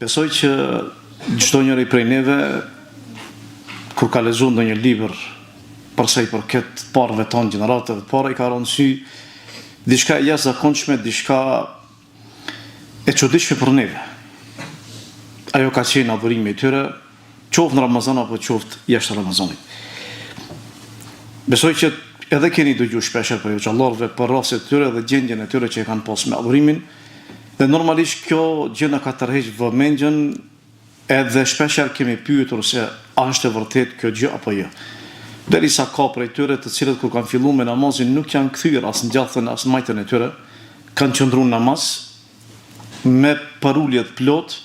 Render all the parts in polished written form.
Besoj që çdo njëri prej neve, kur ka lexuar ndonjë libër për sa i përket parëve tonë, gjeneratave të para, i ka rënë sy diçka e jashtëzakonshme, diçka e çuditshme për neve. Ajo ka qenë adhurimi i tyre, qoftë në Ramazan apo qoftë jashtë Ramazanit. Besoj që edhe keni dëgjuar shpesh për xhallarëve për rastet e tyre dhe gjendjen e tyre që e kanë pas me adhurimin, dhe normalisht kjo gjë na ka tërheq vëmendjen, edhe shpesh kemi pyetur se a është e vërtet kjo gjë apo jo. Derisa ka prej tyre të cilët kur kanë filluar me namazin nuk janë kthyer as në gjallën as në majtën e tyre, kanë qëndruar namaz me parulje të plot,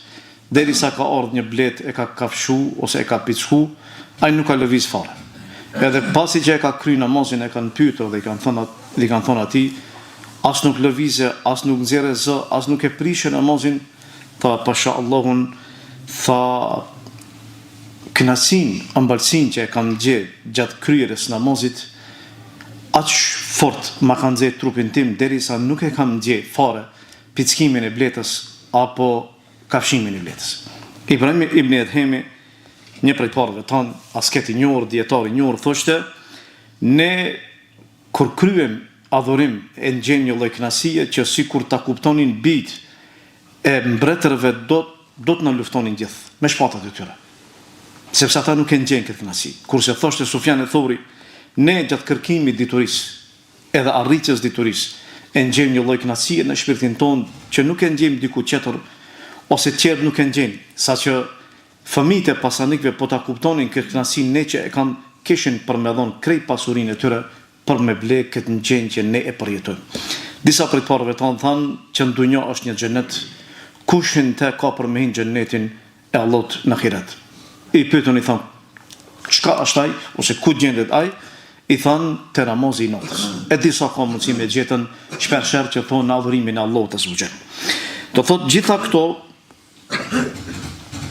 derisa ka ardhur një blet e ka kafshu ose e ka piçku, ai nuk ka lëviz fare. Edhe pasi që e ka kryer namazin, e kanë pyetur dhe i kanë thonë atij, as nuk lëvizë, as nuk nxjerrë zë, as nuk e prishë namazin, tha pasha Allahun, tha kënaqësinë, ambalsinë që e kam gjetë gjatë kryerjes namazit, aq fort ma kanë nxjerrë trupin tim derisa nuk e kam gjetë fare pickimin e bletës apo kafshimin e bletës. Ibrahim ibn Edhemi, një prej parëve tanë, asket i njohur, dietar i njohur, thoshte, ne kur kryem adhurim e nxjerrim një lloj kënaqësie që sikur ta kuptonin bijt e mbretërve do të na luftonin gjithë me shpatat e tyre. Sepse ata nuk e nxjerrin këtë kënaqësi. Kurse thoshte Sufjan e Thauri, ne gjatë kërkimit diturisë edhe arritjes diturisë e nxjerrim një lloj kënaqësie në shpirtin tonë që nuk e nxjerrim diku tjetër, ose tjerë nuk e nxjerrin, saqë fëmijët e pasanikëve po ta kuptonin këtë kënaqësi ne që e kishin për me dhon krejt pasurinë e tyre për me ble këtë në gjenë që ne e përjetojmë. Disa prej parëve tanë thanë që në dunja është një xhenet, kushin te ka për me hinë xhenetin e Allahut në ahiret. I pyetën i thanë, çka është ai, ose ku gjendet ai? I thanë, te namazi i natës. E disa ka mundësi me gjetën shpersher që thonë në adhurimin e Allahut azza wa jall. Do thotë gjitha këto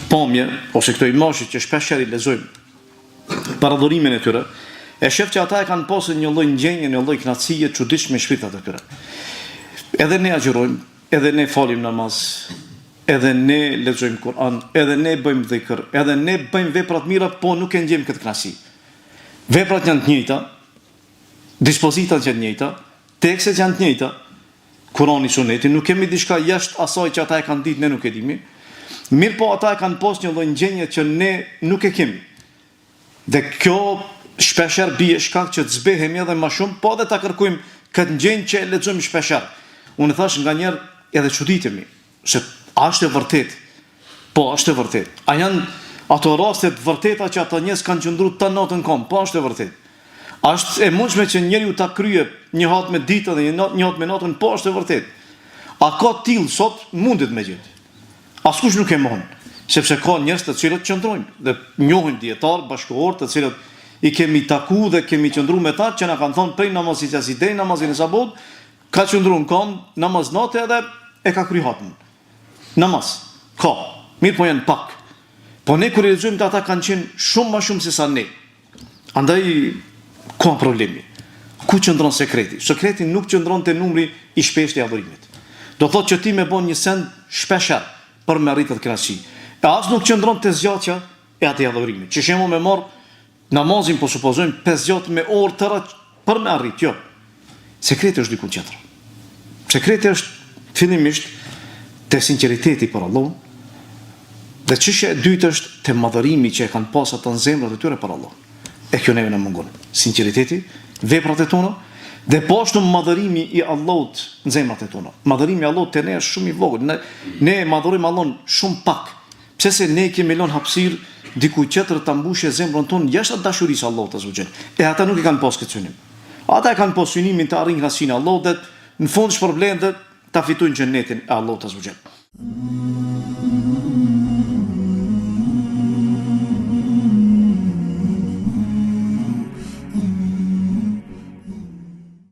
pamje, ose këto imazhe që shpesh i lexojmë për adhurimin e tyre, e shef që ata e kanë pasur një lloj ndjenje, një lloj kënaqësie çuditshme në shpirtat e tyre. Edhe ne agjërojmë, edhe ne falim namaz, edhe ne lexojmë Kur'an, edhe ne bëjmë dhikr, edhe ne bëjmë vepra të mira, po nuk e ndjejmë këtë kënaqësi. Veprat janë të njëjta, dispozitat janë të njëjta, tekstet janë të njëjta, Kurani, Suneti, nuk kemi diçka jashtë asaj që ata e kanë ditë, ne nuk e dimi. Mirë po ata e kanë pasur një lloj ndjenje që ne nuk e kemi. Dhe kjo shpesher bie shkak që të zbehemi edhe më shumë, po edhe ta kërkojmë këtë ndjenjë që e lexojmë shpesher. Unë thash nganjëherë edhe çuditemi, se a është e vërtet? Po, është e vërtet. A janë ato raste të vërteta që ata njerëz kanë qëndruar të natën kom? Po, është e vërtet. A është e mundshme që njeriu ta kryej një hat me ditën dhe një hat me natën? Po, është e vërtet. A ka till sot? Mundet me gjetë. Askush nuk e mohon, sepse ka njerëz të cilët qëndrojnë dhe njohin dietar bashkëkohor të cilët i kemi taku dhe kemi qëndruar me ta që na kanë thonë prej namazit që si deri namazin e sabot, ka qëndruar në kom, namaz natë edhe e ka kry hatën. Namaz, ka, mirë po janë pak. Po ne kur i lexojmë ata kanë qenë shumë më shumë se sa ne. Andaj ka problemi. Ku qëndron sekreti? Sekreti nuk qëndron te numri i shpeshtë i adhurimit. Do thotë që ti me bën një send shpeshher për me arritur kënaqësi. E as nuk qëndron te zgjatja e atij adhurimit. Që shembull me marr namazin, po supozojmë 5 zgjat me orë tëra për me arrit, jo. Sekreti është diku tjetër. Sekreti është fillimisht te sinqeriteti për Allahun, dhe çështja e dytë është te madhërimi që e kanë pas ata në zemrat e tyre për Allahun. E kjo neve na mungon. Sinqeriteti, veprat e tona, dhe po ashtu madhërimi i Allahut në zemrat e tona. Madhërimi i Allahut te ne është shumë i vogël. Ne madhërojmë Allahun shumë pak. Pse se ne kemi lënë hapësirë diku tjetër ta mbushë zemrën tonë jashtë dashurisë së Allahut azza wa jall. E ata nuk e kanë pas këtë synim. Ata e kanë pas synimin të arrijnë kënaqësinë e Allahut dhe në fund shpërblen dhe ta fitojnë xhenetin e Allahut azza wa jall.